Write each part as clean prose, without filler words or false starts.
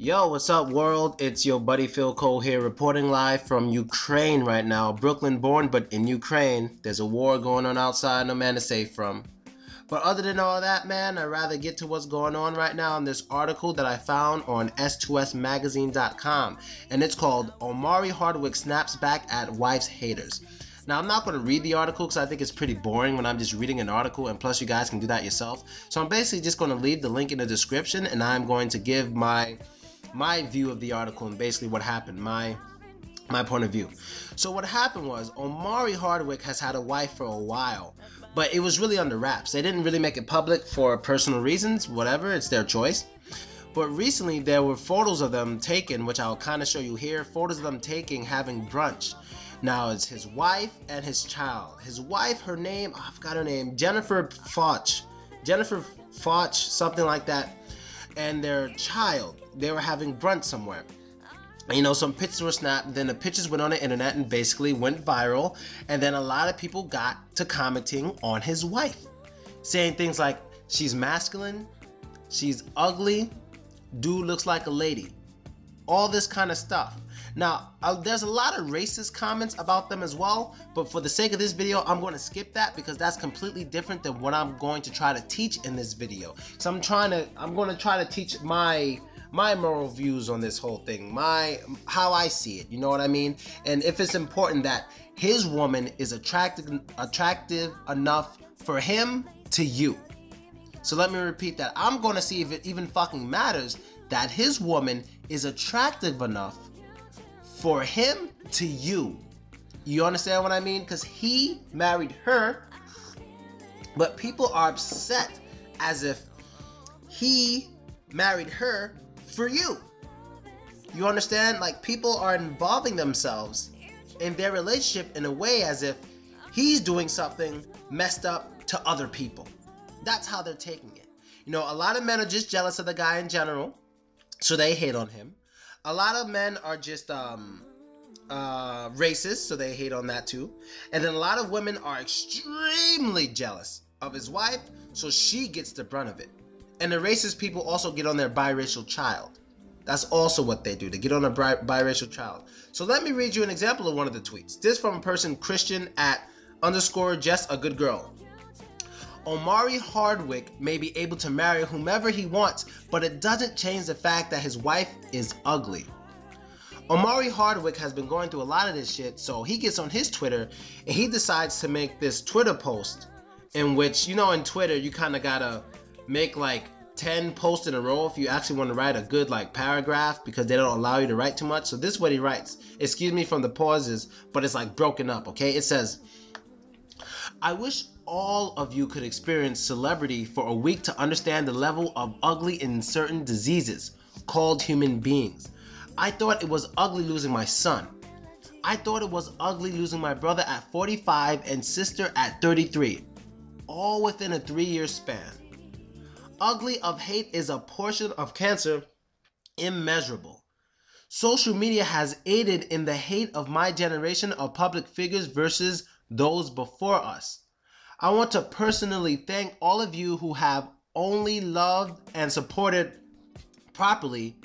Yo, what's up, world? It's your buddy Philko here, reporting live from Ukraine right now. Brooklyn born, but in Ukraine, there's a war going on outside, no man is safe from. But other than all that, man, I'd rather get to what's going on right now in this article that I found on s2smagazine.com. And it's called Omari Hardwick Snaps Back at Wife's Haters. Now, I'm not going to read the article because I think it's pretty boring when I'm just reading an article, and plus you guys can do that yourself. So I'm basically just going to leave the link in the description, and I'm going to give my view of the article and basically what happened, my point of view. So what happened was Omari Hardwick has had a wife for a while, but it was really under wraps. They didn't really make it public for personal reasons, whatever, it's their choice. But recently there were photos of them taken, which I'll kind of show you here, photos of them taking, having brunch. Now it's his wife and his child. His wife, her name, I forgot her name, Jennifer Foch, something like that. And their child, they were having brunch somewhere. And, you know, some pictures were snapped, then the pictures went on the internet and basically went viral, and then a lot of people got to commenting on his wife, saying things like, she's masculine, she's ugly, dude looks like a lady, all this kind of stuff. Now, there's a lot of racist comments about them as well, but for the sake of this video, I'm going to skip that because that's completely different than what I'm going to try to teach in this video. So I'm going to try to teach my moral views on this whole thing, how I see it, you know what I mean? And if it's important that his woman is attractive enough for him to you. So let me repeat that. I'm going to see if it even fucking matters that his woman is attractive enough for him to you. You understand what I mean? Because he married her, but people are upset as if he married her for you. You understand? Like, people are involving themselves in their relationship in a way as if he's doing something messed up to other people. That's how they're taking it. You know, a lot of men are just jealous of the guy in general, so they hate on him. A lot of men are just racist, so they hate on that too. And then a lot of women are extremely jealous of his wife, so she gets the brunt of it. And the racist people also get on their biracial child. That's also what they do. They get on a biracial child. So let me read you an example of one of the tweets. This from a person, Christian @_JessAGoodGirl. Omari Hardwick may be able to marry whomever he wants, but it doesn't change the fact that his wife is ugly. Omari Hardwick has been going through a lot of this shit, so he gets on his Twitter and he decides to make this Twitter post in which, you know, in Twitter you kind of gotta make like 10 posts in a row if you actually want to write a good like paragraph, because they don't allow you to write too much. So this is what he writes. Excuse me from the pauses, but it's like broken up, okay? It says, I wish all of you could experience celebrity for a week to understand the level of ugly in certain diseases called human beings. I thought it was ugly losing my son. I thought it was ugly losing my brother at 45 and sister at 33, all within a 3-year span. Ugly of hate is a portion of cancer immeasurable. Social media has aided in the hate of my generation of public figures versus those before us. I want to personally thank all of you who have only loved and supported properly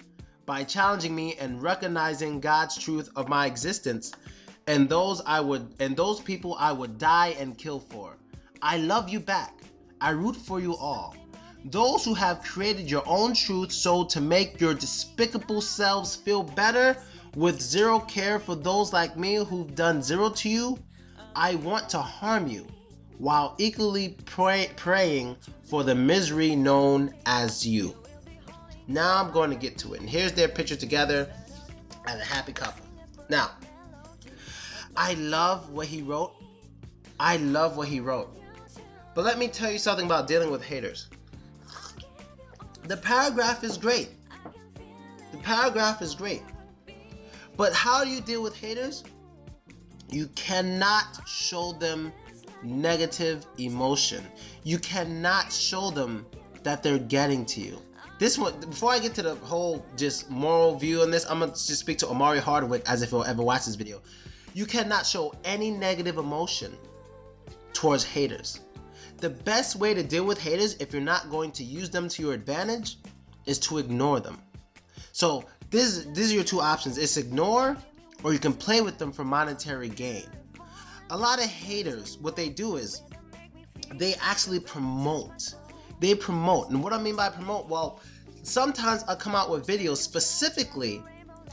by challenging me and recognizing God's truth of my existence, and those people I would die and kill for. I love you back. I root for you all. Those who have created your own truth so to make your despicable selves feel better with zero care for those like me who've done zero to you, I want to harm you, while equally praying for the misery known as you. Now I'm going to get to it. And here's their picture together as a happy couple. Now, I love what he wrote. I love what he wrote. But let me tell you something about dealing with haters. The paragraph is great. The paragraph is great. But how do you deal with haters? You cannot show them negative emotion. You cannot show them that they're getting to you. This one, before I get to the whole just moral view on this, I'm gonna just speak to Omari Hardwick as if he'll ever watch this video. You cannot show any negative emotion towards haters. The best way to deal with haters, if you're not going to use them to your advantage, is to ignore them. So these are your two options. It's ignore, or you can play with them for monetary gain. A lot of haters, what they do is they actually promote. They promote. And what I mean by promote, well, sometimes I come out with videos specifically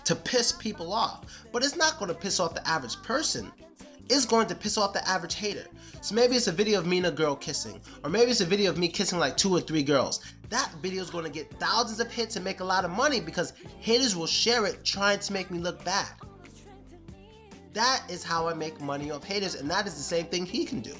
to piss people off. But it's not going to piss off the average person. It's going to piss off the average hater. So maybe it's a video of me and a girl kissing, or maybe it's a video of me kissing like 2 or 3 girls. That video is going to get thousands of hits and make a lot of money because haters will share it trying to make me look bad. That is how I make money off haters, and that is the same thing he can do.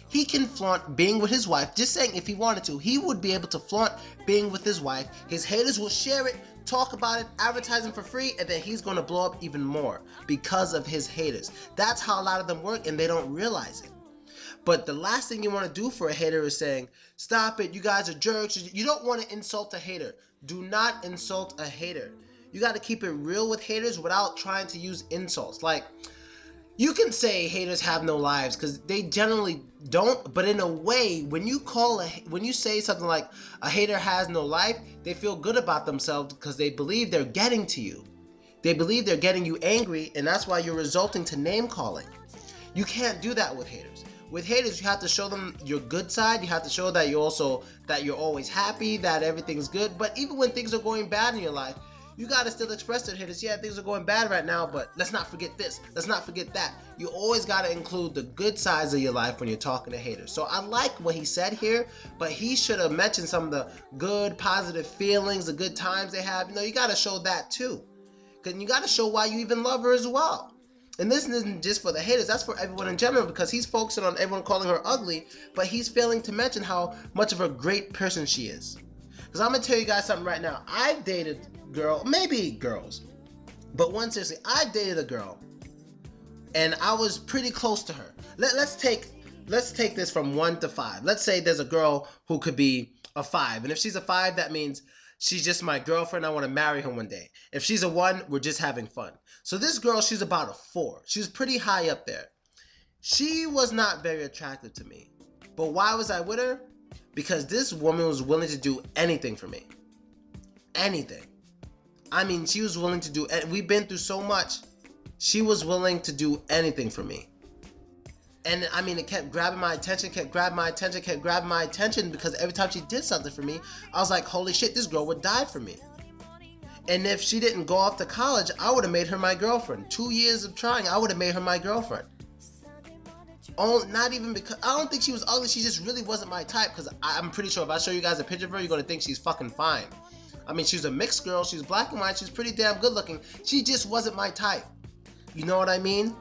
He can flaunt being with his wife. Just saying, if he wanted to, he would be able to flaunt being with his wife. His haters will share it, talk about it, advertise it for free, and then he's going to blow up even more because of his haters. That's how a lot of them work, and they don't realize it. But the last thing you want to do for a hater is saying, stop it, you guys are jerks. You don't want to insult a hater. Do not insult a hater. You got to keep it real with haters without trying to use insults. Like, you can say haters have no lives because they generally don't, but in a way, when you say something like a hater has no life, they feel good about themselves because they believe they're getting to you. They believe they're getting you angry, and that's why you're resulting to name calling. You can't do that with haters. With haters, you have to show them your good side. You have to show that you're always happy, that everything's good. But even when things are going bad in your life, you gotta still express to haters, yeah, things are going bad right now, but let's not forget this, let's not forget that. You always gotta include the good sides of your life when you're talking to haters. So I like what he said here, but he should have mentioned some of the good, positive feelings, the good times they have. You know, you gotta show that too. Because you gotta show why you even love her as well. And this isn't just for the haters, that's for everyone in general, because he's focusing on everyone calling her ugly, but he's failing to mention how much of a great person she is. Because I'm gonna tell you guys something right now. I've dated girl, maybe girls, but one seriously, I dated a girl and I was pretty close to her. Let's take this from 1 to 5. Let's say there's a girl who could be a 5, and if she's a 5, that means she's just my girlfriend. I want to marry her one day. If she's a 1, we're just having fun. So this girl, she's about a 4. She's pretty high up there. She was not very attractive to me, but why was I with her? Because this woman was willing to do anything for me. Anything. I mean, she was willing to do, we've been through so much. She was willing to do anything for me. And I mean, it kept grabbing my attention, kept grabbing my attention, because every time she did something for me, I was like, holy shit, this girl would die for me. And if she didn't go off to college, I would have made her my girlfriend. 2 years of trying, I would have made her my girlfriend. Oh, not even because, I don't think she was ugly, she just really wasn't my type, because I'm pretty sure if I show you guys a picture of her, you're going to think she's fucking fine. I mean, she's a mixed girl, she's black and white, she's pretty damn good looking. She just wasn't my type. You know what I mean?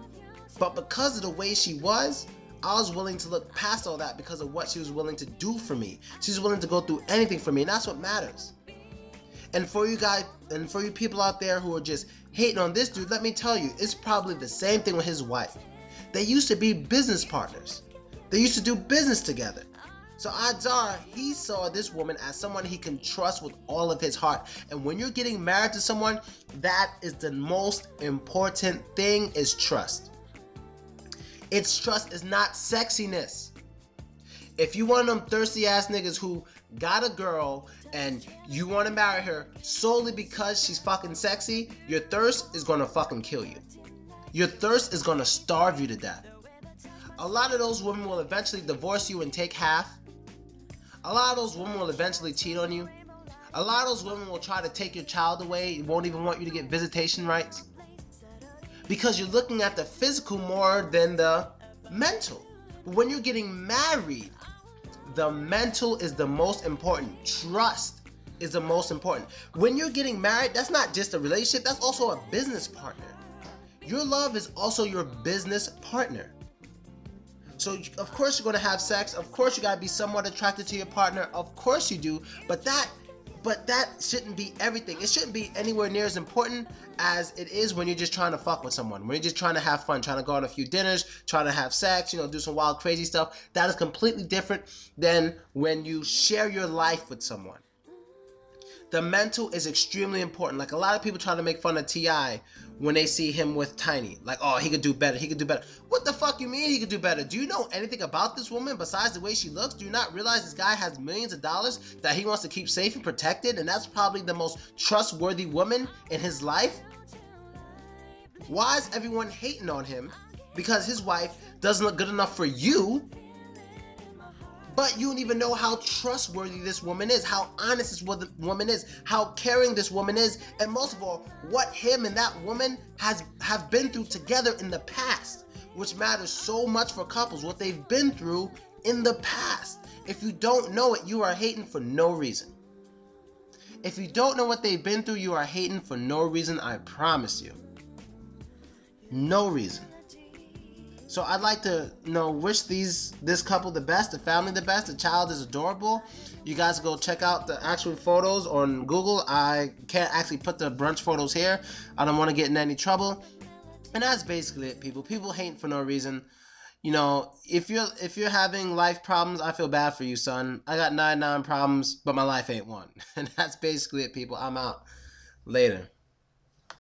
But because of the way she was, I was willing to look past all that because of what she was willing to do for me. She's willing to go through anything for me, and that's what matters. And for you guys, and for you people out there who are just hating on this dude, let me tell you, it's probably the same thing with his wife. They used to be business partners. They used to do business together. So odds are he saw this woman as someone he can trust with all of his heart. And when you're getting married to someone, that is the most important thing, is trust. It's trust, is not sexiness. If you one of them thirsty ass niggas who got a girl and you want to marry her solely because she's fucking sexy, your thirst is gonna fucking kill you. Your thirst is gonna starve you to death. A lot of those women will eventually divorce you and take half. A lot of those women will eventually cheat on you. A lot of those women will try to take your child away, won't even want you to get visitation rights. Because you're looking at the physical more than the mental. But when you're getting married, the mental is the most important. Trust is the most important. When you're getting married, that's not just a relationship, that's also a business partner. Your love is also your business partner. So of course you're going to have sex, of course you got to be somewhat attracted to your partner, of course you do, but that shouldn't be everything. It shouldn't be anywhere near as important as it is when you're just trying to fuck with someone, when you're just trying to have fun, trying to go on a few dinners, trying to have sex, you know, do some wild crazy stuff. That is completely different than when you share your life with someone. The mental is extremely important. Like, a lot of people try to make fun of T.I. when they see him with Tiny. Like, oh, he could do better. He could do better. What the fuck you mean he could do better? Do you know anything about this woman besides the way she looks? Do you not realize this guy has millions of dollars that he wants to keep safe and protected? And that's probably the most trustworthy woman in his life? Why is everyone hating on him? Because his wife doesn't look good enough for you. But you don't even know how trustworthy this woman is, how honest this woman is, how caring this woman is, and most of all, what him and that woman have been through together in the past, which matters so much for couples, what they've been through in the past. If you don't know it, you are hating for no reason. If you don't know what they've been through, you are hating for no reason, I promise you. No reason. So I'd like to, wish this couple the best, the family the best. The child is adorable. You guys go check out the actual photos on Google. I can't actually put the brunch photos here. I don't want to get in any trouble. And that's basically it, people. People hating for no reason. If you're having life problems, I feel bad for you, son. I got 99 problems, but my life ain't one. And that's basically it, people. I'm out. Later.